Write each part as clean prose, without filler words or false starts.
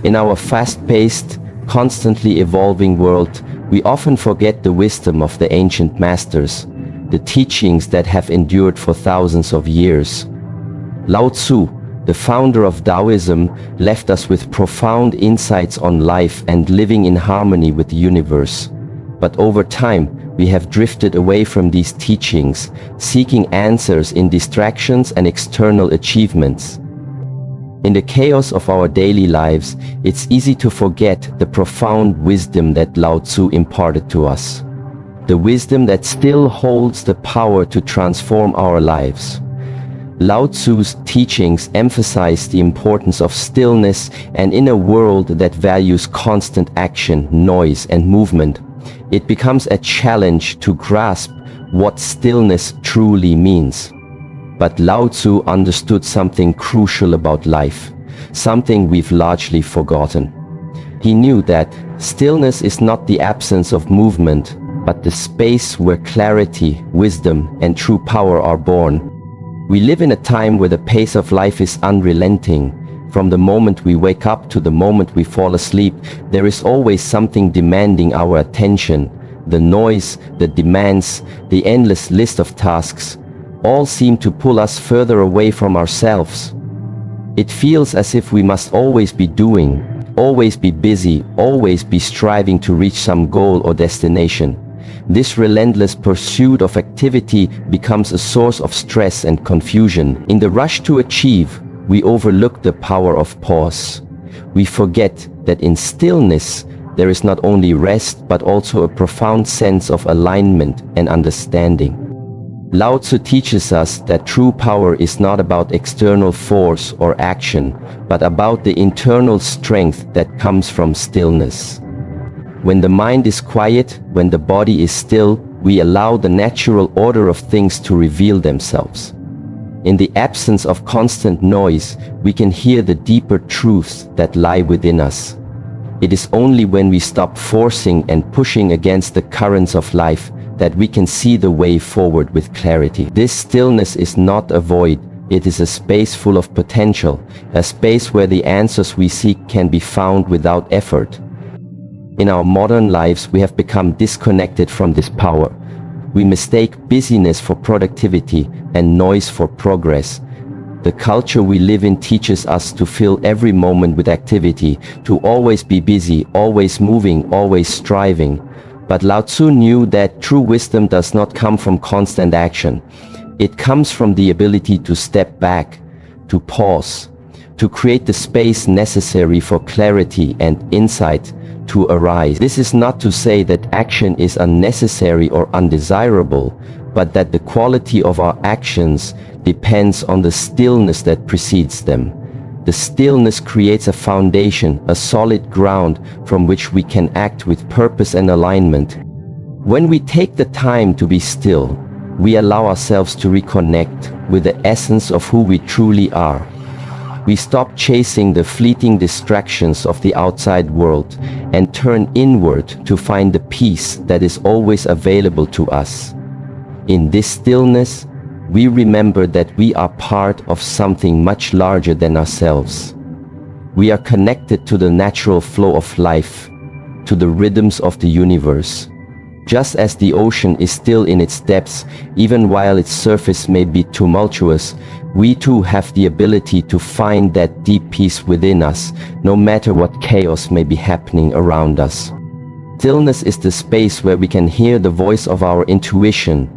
In our fast-paced, constantly evolving world, we often forget the wisdom of the ancient masters, the teachings that have endured for thousands of years. Lao Tzu, the founder of Taoism, left us with profound insights on life and living in harmony with the universe. But over time, we have drifted away from these teachings, seeking answers in distractions and external achievements. In the chaos of our daily lives, it's easy to forget the profound wisdom that Lao Tzu imparted to us. The wisdom that still holds the power to transform our lives. Lao Tzu's teachings emphasize the importance of stillness, and in a world that values constant action, noise, and movement, it becomes a challenge to grasp what stillness truly means. But Lao Tzu understood something crucial about life, something we've largely forgotten. He knew that stillness is not the absence of movement, but the space where clarity, wisdom, and true power are born. We live in a time where the pace of life is unrelenting. From the moment we wake up to the moment we fall asleep, there is always something demanding our attention. The noise, the demands, the endless list of tasks, all seem to pull us further away from ourselves. It feels as if we must always be doing, always be busy, always be striving to reach some goal or destination. This relentless pursuit of activity becomes a source of stress and confusion. In the rush to achieve, we overlook the power of pause. We forget that in stillness, there is not only rest but also a profound sense of alignment and understanding. Lao Tzu teaches us that true power is not about external force or action, but about the internal strength that comes from stillness. When the mind is quiet, when the body is still, we allow the natural order of things to reveal themselves. In the absence of constant noise, we can hear the deeper truths that lie within us. It is only when we stop forcing and pushing against the currents of life that we can see the way forward with clarity. This stillness is not a void, it is a space full of potential, a space where the answers we seek can be found without effort. In our modern lives, we have become disconnected from this power. We mistake busyness for productivity and noise for progress. The culture we live in teaches us to fill every moment with activity, to always be busy, always moving, always striving. But Lao Tzu knew that true wisdom does not come from constant action. It comes from the ability to step back, to pause, to create the space necessary for clarity and insight to arise. This is not to say that action is unnecessary or undesirable, but that the quality of our actions depends on the stillness that precedes them. The stillness creates a foundation, a solid ground from which we can act with purpose and alignment. When we take the time to be still, we allow ourselves to reconnect with the essence of who we truly are. We stop chasing the fleeting distractions of the outside world and turn inward to find the peace that is always available to us. In this stillness, we remember that we are part of something much larger than ourselves. We are connected to the natural flow of life, to the rhythms of the universe. Just as the ocean is still in its depths, even while its surface may be tumultuous, we too have the ability to find that deep peace within us, no matter what chaos may be happening around us. Stillness is the space where we can hear the voice of our intuition.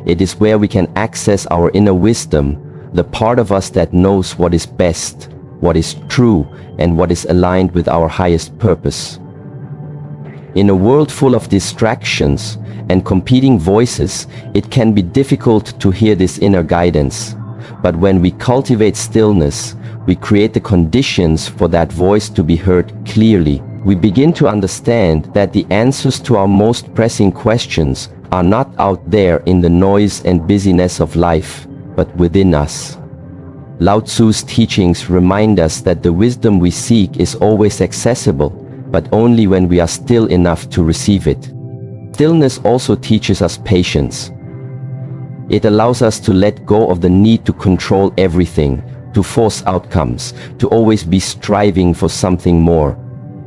It is where we can access our inner wisdom, the part of us that knows what is best, what is true, and what is aligned with our highest purpose. In a world full of distractions and competing voices, it can be difficult to hear this inner guidance. But when we cultivate stillness, we create the conditions for that voice to be heard clearly. We begin to understand that the answers to our most pressing questions are not out there in the noise and busyness of life, but within us. Lao Tzu's teachings remind us that the wisdom we seek is always accessible, but only when we are still enough to receive it. Stillness also teaches us patience. It allows us to let go of the need to control everything, to force outcomes, to always be striving for something more.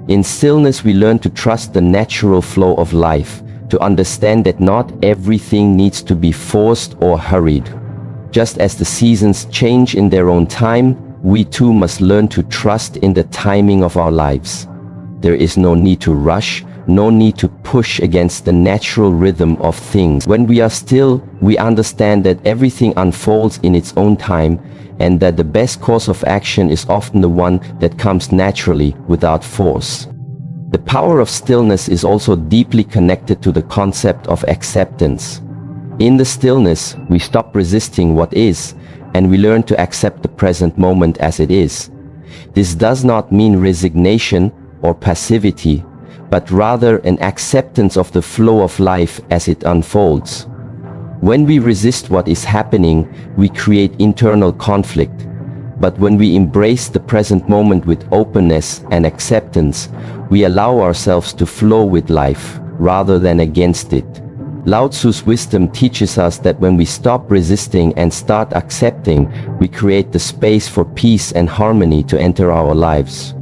In stillness, we learn to trust the natural flow of life, to understand that not everything needs to be forced or hurried. Just as the seasons change in their own time, we too must learn to trust in the timing of our lives. There is no need to rush, no need to push against the natural rhythm of things. When we are still, we understand that everything unfolds in its own time, and that the best course of action is often the one that comes naturally, without force. The power of stillness is also deeply connected to the concept of acceptance. In the stillness, we stop resisting what is, and we learn to accept the present moment as it is. This does not mean resignation or passivity, but rather an acceptance of the flow of life as it unfolds. When we resist what is happening, we create internal conflict. But when we embrace the present moment with openness and acceptance, we allow ourselves to flow with life rather than against it. Lao Tzu's wisdom teaches us that when we stop resisting and start accepting, we create the space for peace and harmony to enter our lives.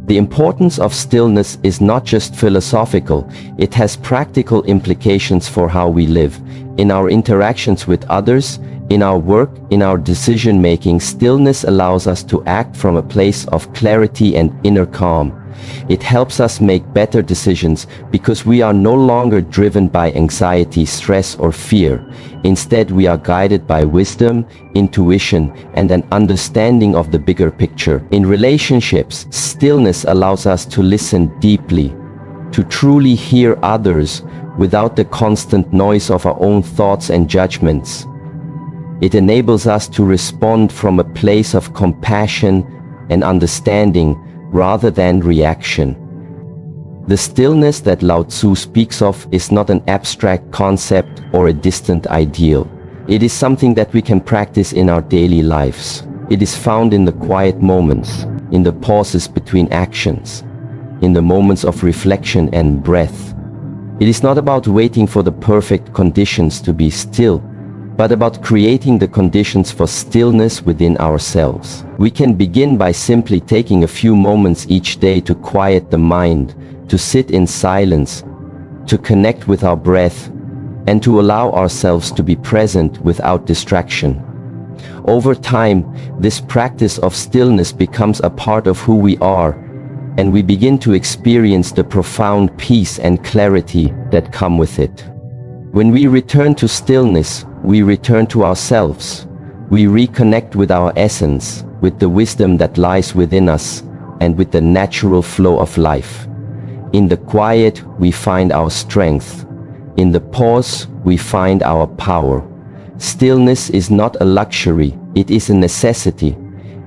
The importance of stillness is not just philosophical, it has practical implications for how we live. In our interactions with others, in our work, in our decision-making, stillness allows us to act from a place of clarity and inner calm. It helps us make better decisions because we are no longer driven by anxiety, stress, or fear. Instead, we are guided by wisdom, intuition, and an understanding of the bigger picture. In relationships, stillness allows us to listen deeply, to truly hear others without the constant noise of our own thoughts and judgments. It enables us to respond from a place of compassion and understanding rather than reaction. The stillness that Lao Tzu speaks of is not an abstract concept or a distant ideal. It is something that we can practice in our daily lives. It is found in the quiet moments, in the pauses between actions, in the moments of reflection and breath. It is not about waiting for the perfect conditions to be still, but about creating the conditions for stillness within ourselves. We can begin by simply taking a few moments each day to quiet the mind, to sit in silence, to connect with our breath, and to allow ourselves to be present without distraction. Over time, this practice of stillness becomes a part of who we are, and we begin to experience the profound peace and clarity that come with it. When we return to stillness, we return to ourselves. We reconnect with our essence, with the wisdom that lies within us, and with the natural flow of life. In the quiet, we find our strength. In the pause, we find our power. Stillness is not a luxury, it is a necessity.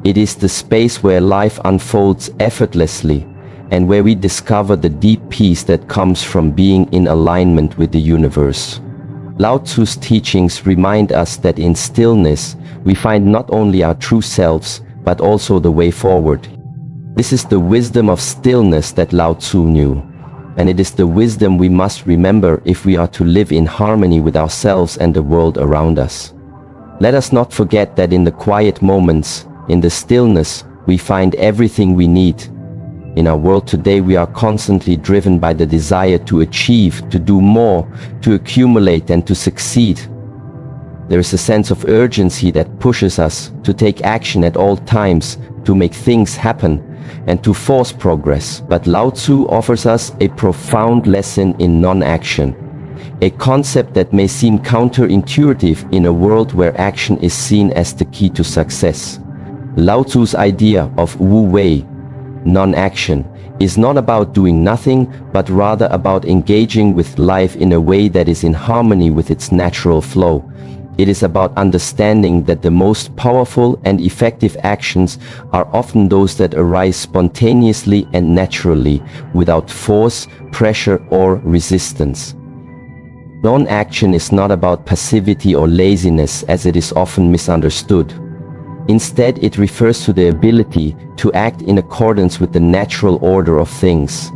It is the space where life unfolds effortlessly, and where we discover the deep peace that comes from being in alignment with the universe. Lao Tzu's teachings remind us that in stillness, we find not only our true selves, but also the way forward. This is the wisdom of stillness that Lao Tzu knew, and it is the wisdom we must remember if we are to live in harmony with ourselves and the world around us. Let us not forget that in the quiet moments, in the stillness, we find everything we need. In our world today, we are constantly driven by the desire to achieve, to do more, to accumulate and to succeed. There is a sense of urgency that pushes us to take action at all times, to make things happen, and to force progress. But Lao Tzu offers us a profound lesson in non-action, a concept that may seem counterintuitive in a world where action is seen as the key to success. Lao Tzu's idea of Wu Wei, non-action, is not about doing nothing, but rather about engaging with life in a way that is in harmony with its natural flow. It is about understanding that the most powerful and effective actions are often those that arise spontaneously and naturally, without force, pressure, or resistance. Non-action is not about passivity or laziness as it is often misunderstood. Instead, it refers to the ability to act in accordance with the natural order of things,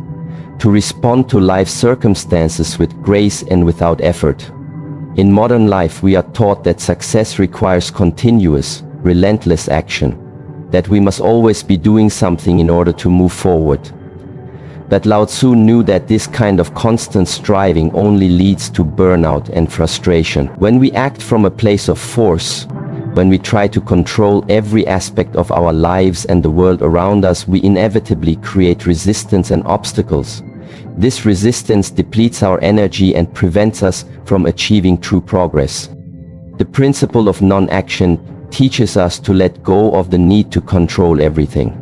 to respond to life's circumstances with grace and without effort. In modern life, we are taught that success requires continuous, relentless action. that we must always be doing something in order to move forward. But Lao Tzu knew that this kind of constant striving only leads to burnout and frustration. When we act from a place of force, when we try to control every aspect of our lives and the world around us, we inevitably create resistance and obstacles. This resistance depletes our energy and prevents us from achieving true progress. The principle of non-action teaches us to let go of the need to control everything.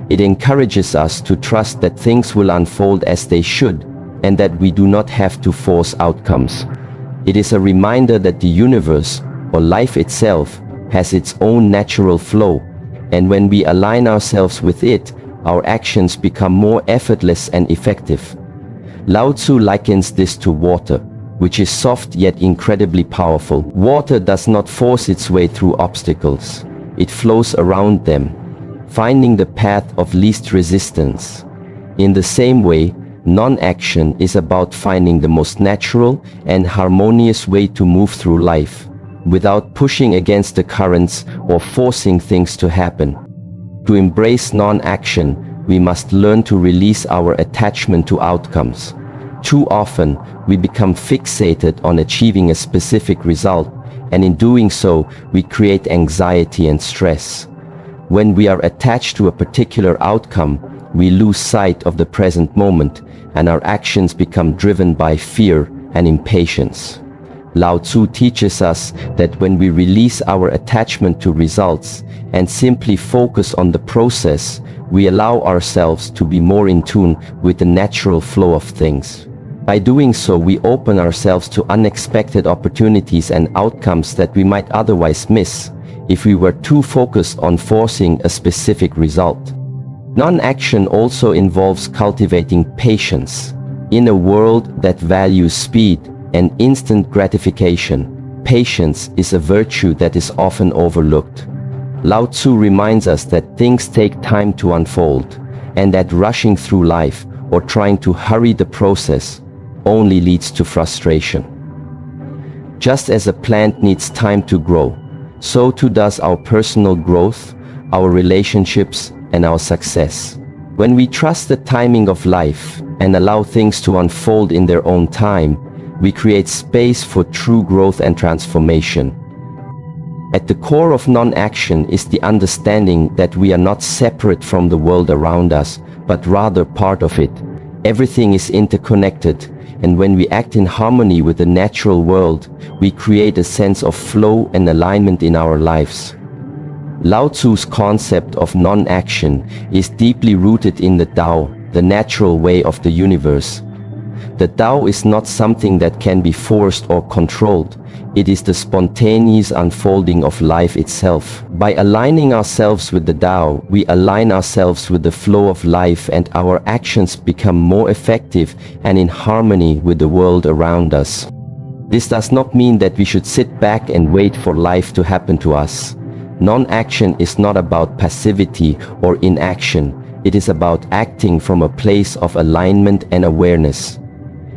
It encourages us to trust that things will unfold as they should, and that we do not have to force outcomes. It is a reminder that the universe, or life itself, has its own natural flow, and when we align ourselves with it, our actions become more effortless and effective. Lao Tzu likens this to water, which is soft yet incredibly powerful. Water does not force its way through obstacles. It flows around them, finding the path of least resistance. In the same way, non-action is about finding the most natural and harmonious way to move through life, without pushing against the currents or forcing things to happen. To embrace non-action, we must learn to release our attachment to outcomes. Too often, we become fixated on achieving a specific result, and in doing so, we create anxiety and stress. When we are attached to a particular outcome, we lose sight of the present moment, and our actions become driven by fear and impatience. Lao Tzu teaches us that when we release our attachment to results and simply focus on the process, we allow ourselves to be more in tune with the natural flow of things. By doing so, we open ourselves to unexpected opportunities and outcomes that we might otherwise miss if we were too focused on forcing a specific result. Non-action also involves cultivating patience. In a world that values speed and instant gratification, patience is a virtue that is often overlooked. Lao Tzu reminds us that things take time to unfold, and that rushing through life or trying to hurry the process only leads to frustration. Just as a plant needs time to grow, so too does our personal growth, our relationships, and our success. When we trust the timing of life and allow things to unfold in their own time, we create space for true growth and transformation. At the core of non-action is the understanding that we are not separate from the world around us, but rather part of it. Everything is interconnected, and when we act in harmony with the natural world, we create a sense of flow and alignment in our lives. Lao Tzu's concept of non-action is deeply rooted in the Tao, the natural way of the universe. The Tao is not something that can be forced or controlled. It is the spontaneous unfolding of life itself. By aligning ourselves with the Tao, we align ourselves with the flow of life, and our actions become more effective and in harmony with the world around us. This does not mean that we should sit back and wait for life to happen to us. Non-action is not about passivity or inaction. It is about acting from a place of alignment and awareness.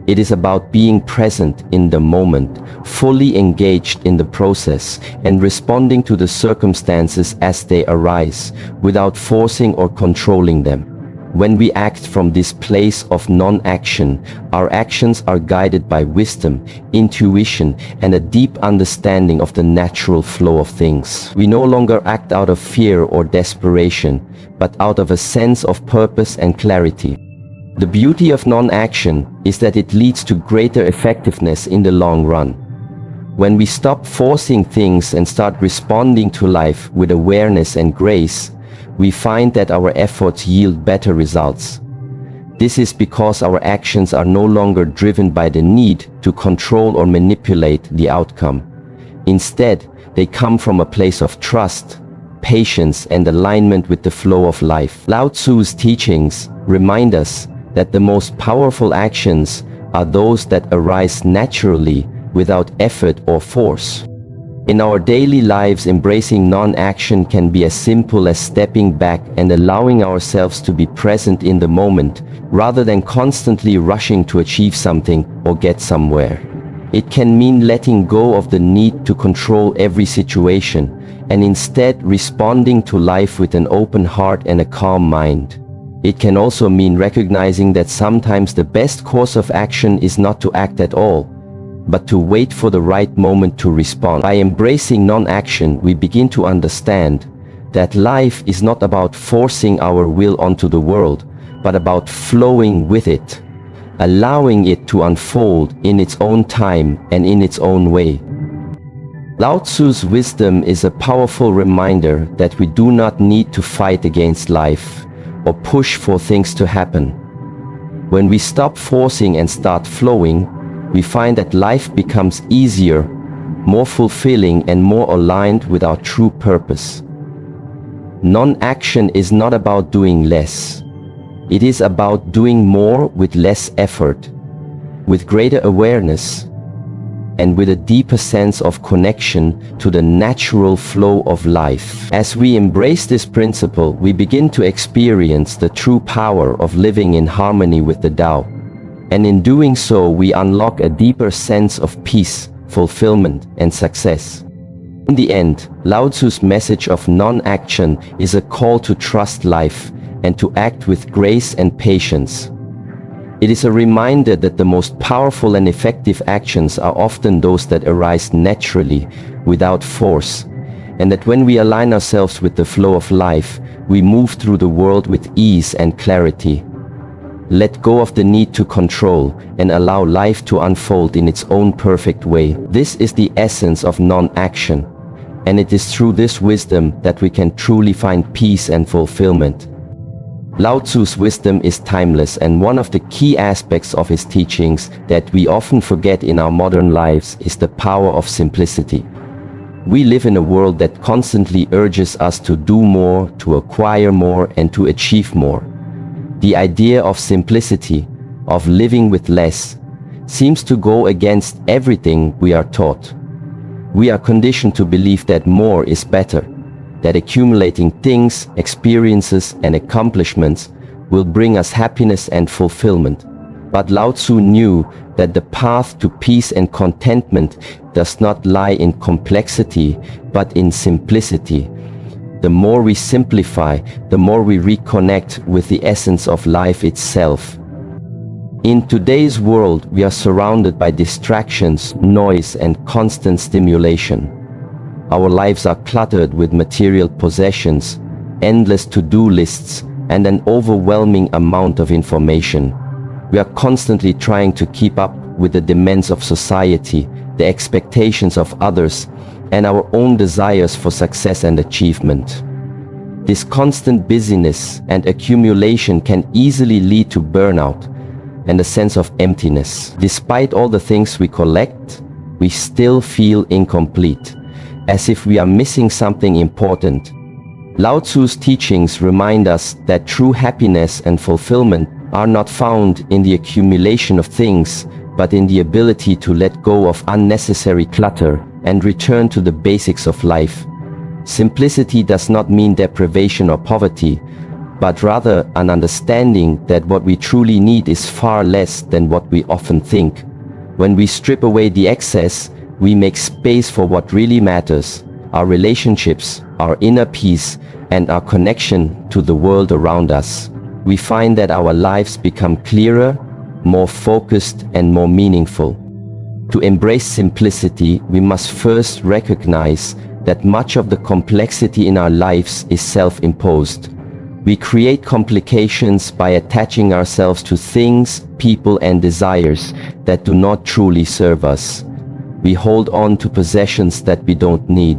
It is about being present in the moment, fully engaged in the process, and responding to the circumstances as they arise, without forcing or controlling them. When we act from this place of non-action, our actions are guided by wisdom, intuition, and a deep understanding of the natural flow of things. We no longer act out of fear or desperation, but out of a sense of purpose and clarity. The beauty of non-action is that it leads to greater effectiveness in the long run. When we stop forcing things and start responding to life with awareness and grace, we find that our efforts yield better results. This is because our actions are no longer driven by the need to control or manipulate the outcome. Instead, they come from a place of trust, patience, and alignment with the flow of life. Lao Tzu's teachings remind us that the most powerful actions are those that arise naturally, without effort or force. In our daily lives, embracing non-action can be as simple as stepping back and allowing ourselves to be present in the moment, rather than constantly rushing to achieve something or get somewhere. It can mean letting go of the need to control every situation and instead responding to life with an open heart and a calm mind. It can also mean recognizing that sometimes the best course of action is not to act at all, but to wait for the right moment to respond. By embracing non-action, we begin to understand that life is not about forcing our will onto the world, but about flowing with it, allowing it to unfold in its own time and in its own way. Lao Tzu's wisdom is a powerful reminder that we do not need to fight against life or push for things to happen. When we stop forcing and start flowing, we find that life becomes easier, more fulfilling, and more aligned with our true purpose. Non-action is not about doing less. It is about doing more with less effort, with greater awareness, and with a deeper sense of connection to the natural flow of life. As we embrace this principle, we begin to experience the true power of living in harmony with the Tao. And in doing so, we unlock a deeper sense of peace, fulfillment, and success. In the end, Lao Tzu's message of non-action is a call to trust life and to act with grace and patience. It is a reminder that the most powerful and effective actions are often those that arise naturally, without force, and that when we align ourselves with the flow of life, we move through the world with ease and clarity. Let go of the need to control and allow life to unfold in its own perfect way. This is the essence of non-action, and it is through this wisdom that we can truly find peace and fulfillment. Lao Tzu's wisdom is timeless, and one of the key aspects of his teachings that we often forget in our modern lives is the power of simplicity. We live in a world that constantly urges us to do more, to acquire more, and to achieve more. The idea of simplicity, of living with less, seems to go against everything we are taught. We are conditioned to believe that more is better, that accumulating things, experiences, and accomplishments will bring us happiness and fulfillment. But Lao Tzu knew that the path to peace and contentment does not lie in complexity, but in simplicity. The more we simplify, the more we reconnect with the essence of life itself. In today's world, we are surrounded by distractions, noise, and constant stimulation. Our lives are cluttered with material possessions, endless to-do lists, and an overwhelming amount of information. We are constantly trying to keep up with the demands of society, the expectations of others, and our own desires for success and achievement. This constant busyness and accumulation can easily lead to burnout and a sense of emptiness. Despite all the things we collect, we still feel incomplete, as if we are missing something important. Lao Tzu's teachings remind us that true happiness and fulfillment are not found in the accumulation of things, but in the ability to let go of unnecessary clutter and return to the basics of life. Simplicity does not mean deprivation or poverty, but rather an understanding that what we truly need is far less than what we often think. When we strip away the excess, we make space for what really matters: our relationships, our inner peace, and our connection to the world around us. We find that our lives become clearer, more focused, and more meaningful. To embrace simplicity, we must first recognize that much of the complexity in our lives is self-imposed. We create complications by attaching ourselves to things, people, and desires that do not truly serve us. We hold on to possessions that we don't need,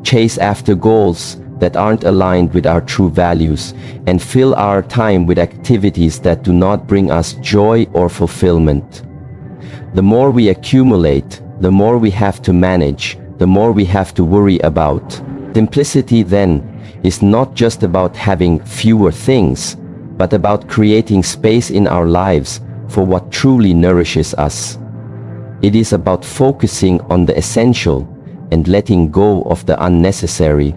chase after goals that aren't aligned with our true values, and fill our time with activities that do not bring us joy or fulfillment. The more we accumulate, the more we have to manage, the more we have to worry about. Simplicity, then, is not just about having fewer things, but about creating space in our lives for what truly nourishes us. It is about focusing on the essential and letting go of the unnecessary.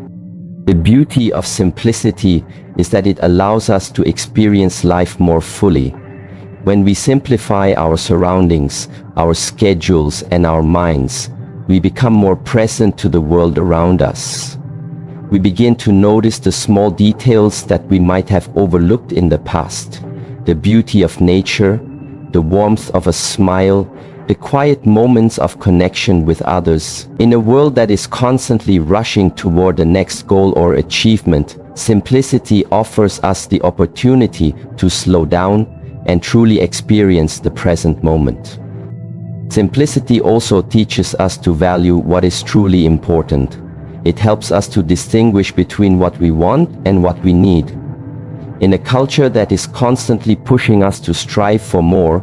The beauty of simplicity is that it allows us to experience life more fully. When we simplify our surroundings, our schedules, and our minds, we become more present to the world around us. We begin to notice the small details that we might have overlooked in the past. The beauty of nature, the warmth of a smile, the quiet moments of connection with others. In a world that is constantly rushing toward the next goal or achievement, simplicity offers us the opportunity to slow down and truly experience the present moment. Simplicity also teaches us to value what is truly important. It helps us to distinguish between what we want and what we need. In a culture that is constantly pushing us to strive for more,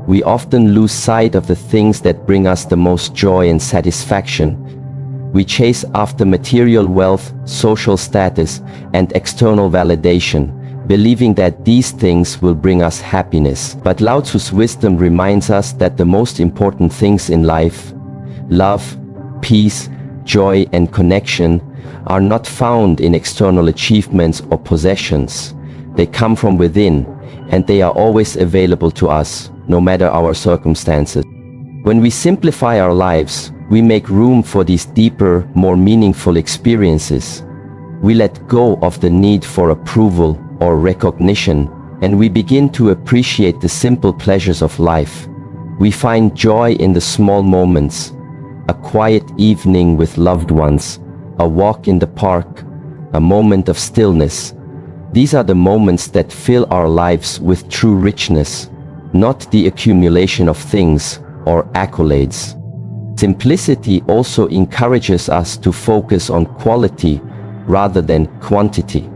we often lose sight of the things that bring us the most joy and satisfaction. We chase after material wealth, social status, and external validation, believing that these things will bring us happiness. But Lao Tzu's wisdom reminds us that the most important things in life, love, peace, joy, and connection, are not found in external achievements or possessions. They come from within, and they are always available to us, no matter our circumstances. When we simplify our lives, we make room for these deeper, more meaningful experiences. We let go of the need for approval or recognition, and we begin to appreciate the simple pleasures of life. We find joy in the small moments, a quiet evening with loved ones, a walk in the park, a moment of stillness. These are the moments that fill our lives with true richness, not the accumulation of things or accolades. Simplicity also encourages us to focus on quality rather than quantity.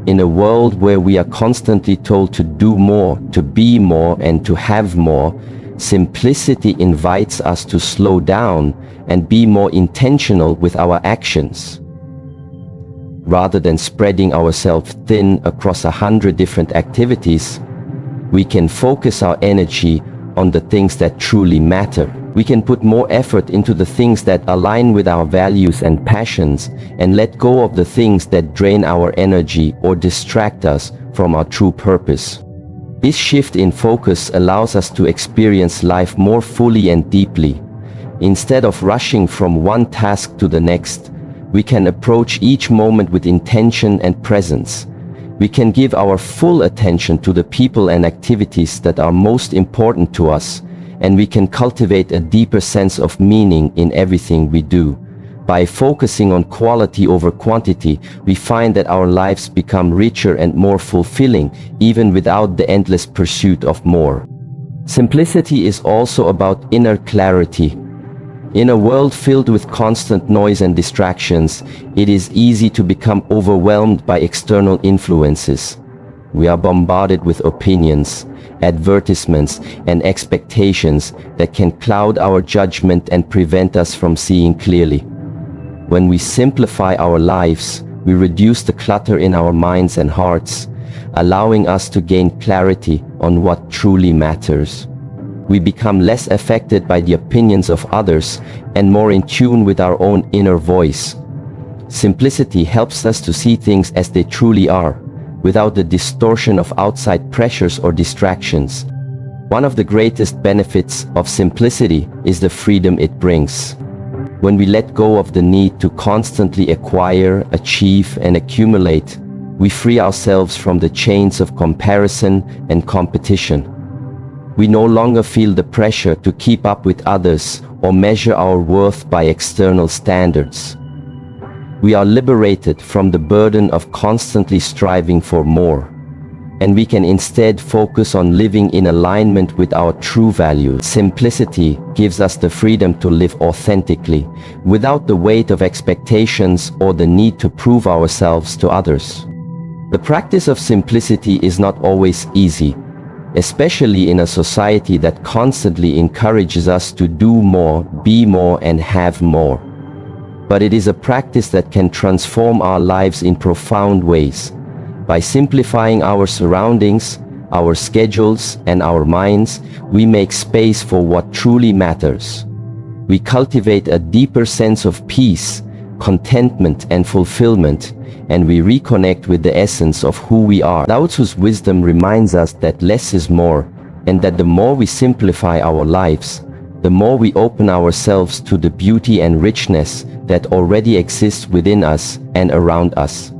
In a world where we are constantly told to do more, to be more, and to have more, simplicity invites us to slow down and be more intentional with our actions. Rather than spreading ourselves thin across 100 different activities, we can focus our energy on the things that truly matter. We can put more effort into the things that align with our values and passions, and let go of the things that drain our energy or distract us from our true purpose. This shift in focus allows us to experience life more fully and deeply. Instead of rushing from one task to the next, we can approach each moment with intention and presence. We can give our full attention to the people and activities that are most important to us, and we can cultivate a deeper sense of meaning in everything we do. By focusing on quality over quantity, we find that our lives become richer and more fulfilling, even without the endless pursuit of more. Simplicity is also about inner clarity. In a world filled with constant noise and distractions, it is easy to become overwhelmed by external influences. We are bombarded with opinions, advertisements, and expectations that can cloud our judgment and prevent us from seeing clearly. When we simplify our lives, we reduce the clutter in our minds and hearts, allowing us to gain clarity on what truly matters. We become less affected by the opinions of others and more in tune with our own inner voice. Simplicity helps us to see things as they truly are, without the distortion of outside pressures or distractions. One of the greatest benefits of simplicity is the freedom it brings. When we let go of the need to constantly acquire, achieve, and accumulate, we free ourselves from the chains of comparison and competition. We no longer feel the pressure to keep up with others or measure our worth by external standards. We are liberated from the burden of constantly striving for more, and we can instead focus on living in alignment with our true values. Simplicity gives us the freedom to live authentically, without the weight of expectations or the need to prove ourselves to others. The practice of simplicity is not always easy, especially in a society that constantly encourages us to do more, be more, and have more. But it is a practice that can transform our lives in profound ways. By simplifying our surroundings, our schedules, and our minds, we make space for what truly matters. We cultivate a deeper sense of peace, contentment, and fulfillment, and we reconnect with the essence of who we are. Lao Tzu's wisdom reminds us that less is more, and that the more we simplify our lives, the more we open ourselves to the beauty and richness that already exists within us and around us.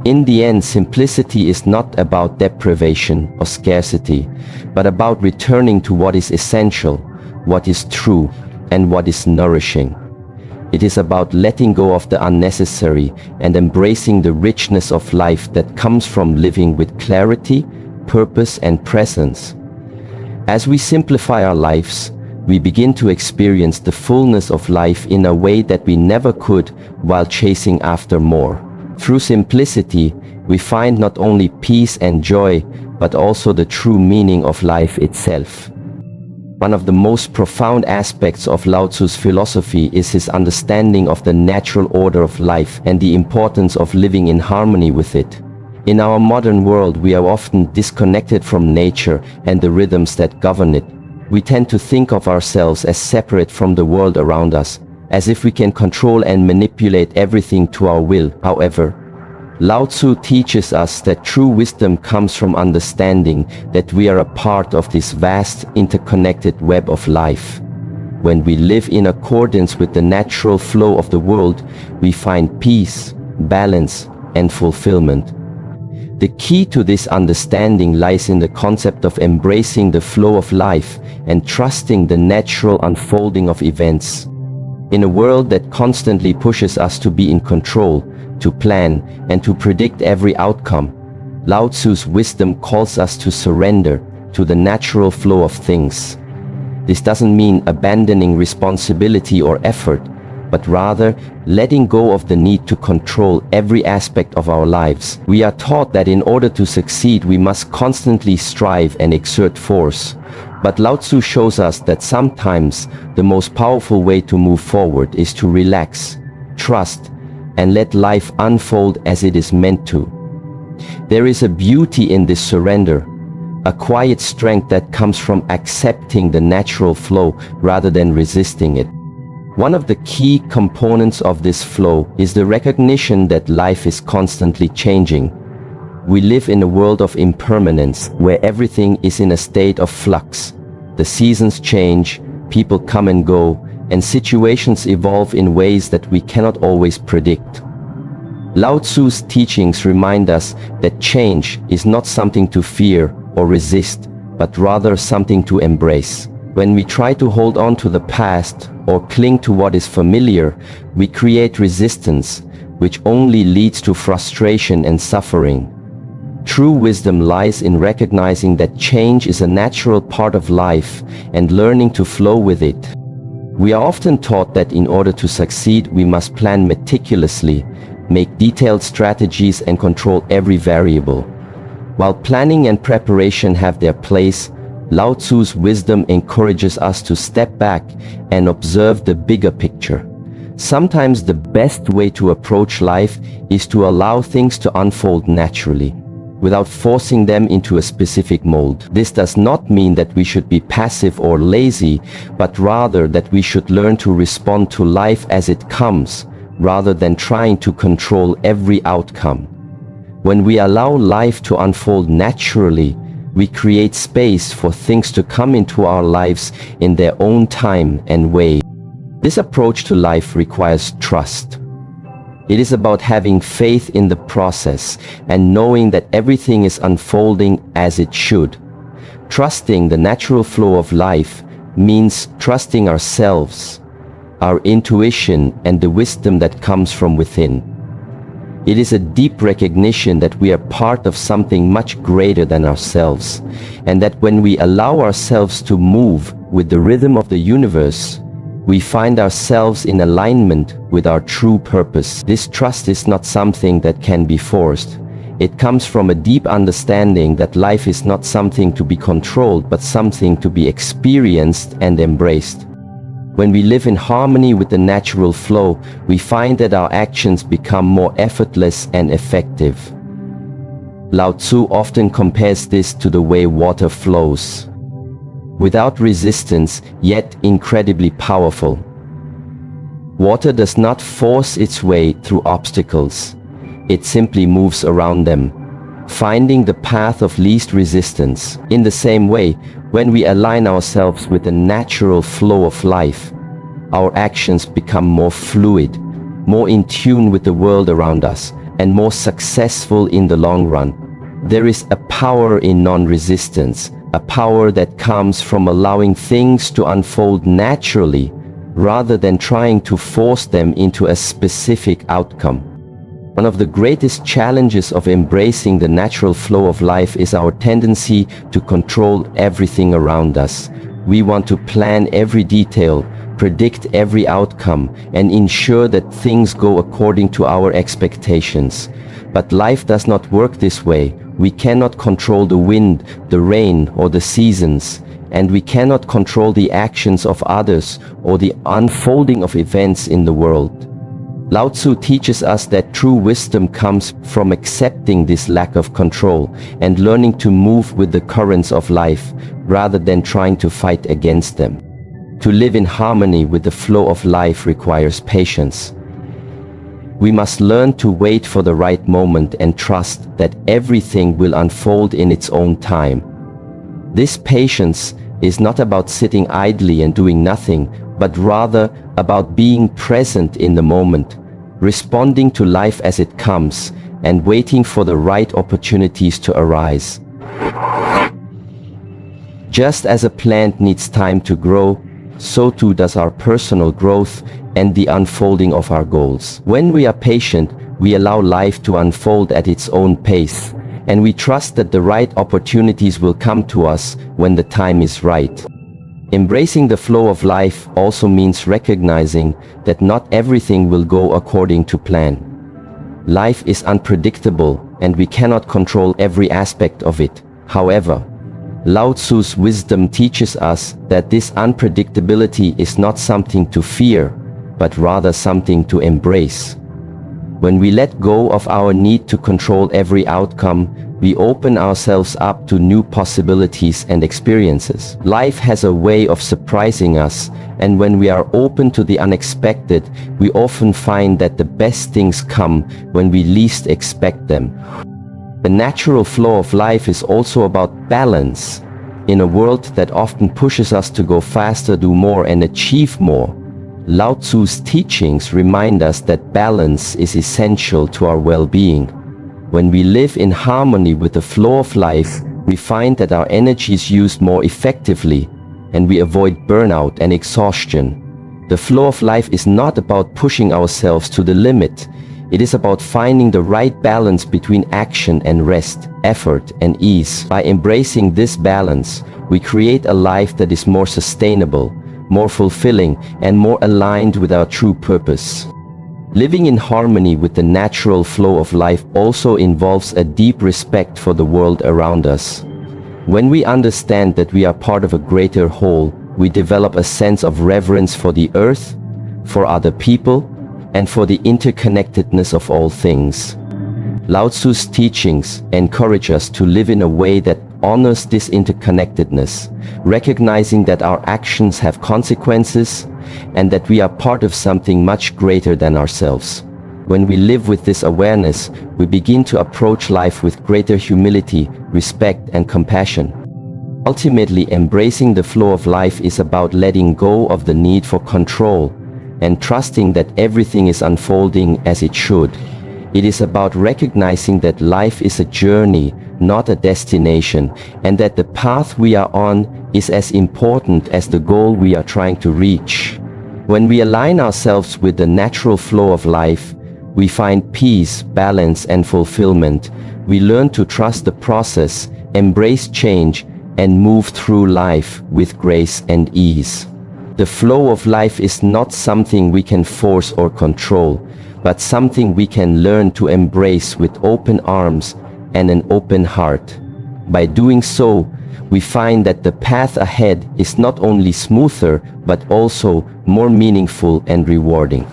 In the end, simplicity is not about deprivation or scarcity, but about returning to what is essential, what is true, and what is nourishing. It is about letting go of the unnecessary and embracing the richness of life that comes from living with clarity, purpose, and presence. As we simplify our lives, we begin to experience the fullness of life in a way that we never could while chasing after more. Through simplicity, we find not only peace and joy, but also the true meaning of life itself. One of the most profound aspects of Lao Tzu's philosophy is his understanding of the natural order of life and the importance of living in harmony with it. In our modern world, we are often disconnected from nature and the rhythms that govern it. We tend to think of ourselves as separate from the world around us, as if we can control and manipulate everything to our will. However, Lao Tzu teaches us that true wisdom comes from understanding that we are a part of this vast, interconnected web of life. When we live in accordance with the natural flow of the world, we find peace, balance, and fulfillment. The key to this understanding lies in the concept of embracing the flow of life and trusting the natural unfolding of events. In a world that constantly pushes us to be in control, to plan, and to predict every outcome, Lao Tzu's wisdom calls us to surrender to the natural flow of things. This doesn't mean abandoning responsibility or effort, but rather letting go of the need to control every aspect of our lives. We are taught that in order to succeed, we must constantly strive and exert force. But Lao Tzu shows us that sometimes the most powerful way to move forward is to relax, trust, and let life unfold as it is meant to. There is a beauty in this surrender, a quiet strength that comes from accepting the natural flow rather than resisting it. One of the key components of this flow is the recognition that life is constantly changing. We live in a world of impermanence where everything is in a state of flux. The seasons change, people come and go, and situations evolve in ways that we cannot always predict. Lao Tzu's teachings remind us that change is not something to fear or resist, but rather something to embrace. When we try to hold on to the past or cling to what is familiar, we create resistance, which only leads to frustration and suffering. True wisdom lies in recognizing that change is a natural part of life and learning to flow with it. We are often taught that in order to succeed, we must plan meticulously, make detailed strategies, and control every variable. While planning and preparation have their place, Lao Tzu's wisdom encourages us to step back and observe the bigger picture. Sometimes the best way to approach life is to allow things to unfold naturally, without forcing them into a specific mold. This does not mean that we should be passive or lazy, but rather that we should learn to respond to life as it comes, rather than trying to control every outcome. When we allow life to unfold naturally, we create space for things to come into our lives in their own time and way. This approach to life requires trust. It is about having faith in the process and knowing that everything is unfolding as it should. Trusting the natural flow of life means trusting ourselves, our intuition, and the wisdom that comes from within. It is a deep recognition that we are part of something much greater than ourselves, and that when we allow ourselves to move with the rhythm of the universe, we find ourselves in alignment with our true purpose. This trust is not something that can be forced. It comes from a deep understanding that life is not something to be controlled, but something to be experienced and embraced. When we live in harmony with the natural flow, we find that our actions become more effortless and effective. Lao Tzu often compares this to the way water flows, without resistance, yet incredibly powerful. Water does not force its way through obstacles. It simply moves around them. finding the path of least resistance. In the same way, when we align ourselves with the natural flow of life, our actions become more fluid, more in tune with the world around us, and more successful in the long run. There is a power in non-resistance, a power that comes from allowing things to unfold naturally, rather than trying to force them into a specific outcome. One of the greatest challenges of embracing the natural flow of life is our tendency to control everything around us. We want to plan every detail, predict every outcome, and ensure that things go according to our expectations. But life does not work this way. We cannot control the wind, the rain, or the seasons, and we cannot control the actions of others or the unfolding of events in the world. Lao Tzu teaches us that true wisdom comes from accepting this lack of control and learning to move with the currents of life rather than trying to fight against them. To live in harmony with the flow of life requires patience. We must learn to wait for the right moment and trust that everything will unfold in its own time. This patience is not about sitting idly and doing nothing, but rather about being present in the moment, responding to life as it comes, and waiting for the right opportunities to arise. Just as a plant needs time to grow, so too does our personal growth and the unfolding of our goals. When we are patient, we allow life to unfold at its own pace, and we trust that the right opportunities will come to us when the time is right. Embracing the flow of life also means recognizing that not everything will go according to plan. Life is unpredictable, and we cannot control every aspect of it. However, Lao Tzu's wisdom teaches us that this unpredictability is not something to fear, but rather something to embrace. When we let go of our need to control every outcome, we open ourselves up to new possibilities and experiences. Life has a way of surprising us, and when we are open to the unexpected, we often find that the best things come when we least expect them. The natural flow of life is also about balance. In a world that often pushes us to go faster, do more, and achieve more, Lao Tzu's teachings remind us that balance is essential to our well-being. When we live in harmony with the flow of life, we find that our energy is used more effectively, and we avoid burnout and exhaustion. The flow of life is not about pushing ourselves to the limit. It is about finding the right balance between action and rest, effort and ease. By embracing this balance, we create a life that is more sustainable, more fulfilling, and more aligned with our true purpose. Living in harmony with the natural flow of life also involves a deep respect for the world around us. When we understand that we are part of a greater whole, we develop a sense of reverence for the earth, for other people, and for the interconnectedness of all things. Lao Tzu's teachings encourage us to live in a way that honors this interconnectedness, recognizing that our actions have consequences and that we are part of something much greater than ourselves. When we live with this awareness, we begin to approach life with greater humility, respect, and compassion. Ultimately, embracing the flow of life is about letting go of the need for control and trusting that everything is unfolding as it should. It is about recognizing that life is a journey, not a destination, and that the path we are on is as important as the goal we are trying to reach. When we align ourselves with the natural flow of life, we find peace, balance, and fulfillment. We learn to trust the process, embrace change, and move through life with grace and ease. The flow of life is not something we can force or control, but something we can learn to embrace with open arms and an open heart. By doing so, we find that the path ahead is not only smoother, but also more meaningful and rewarding.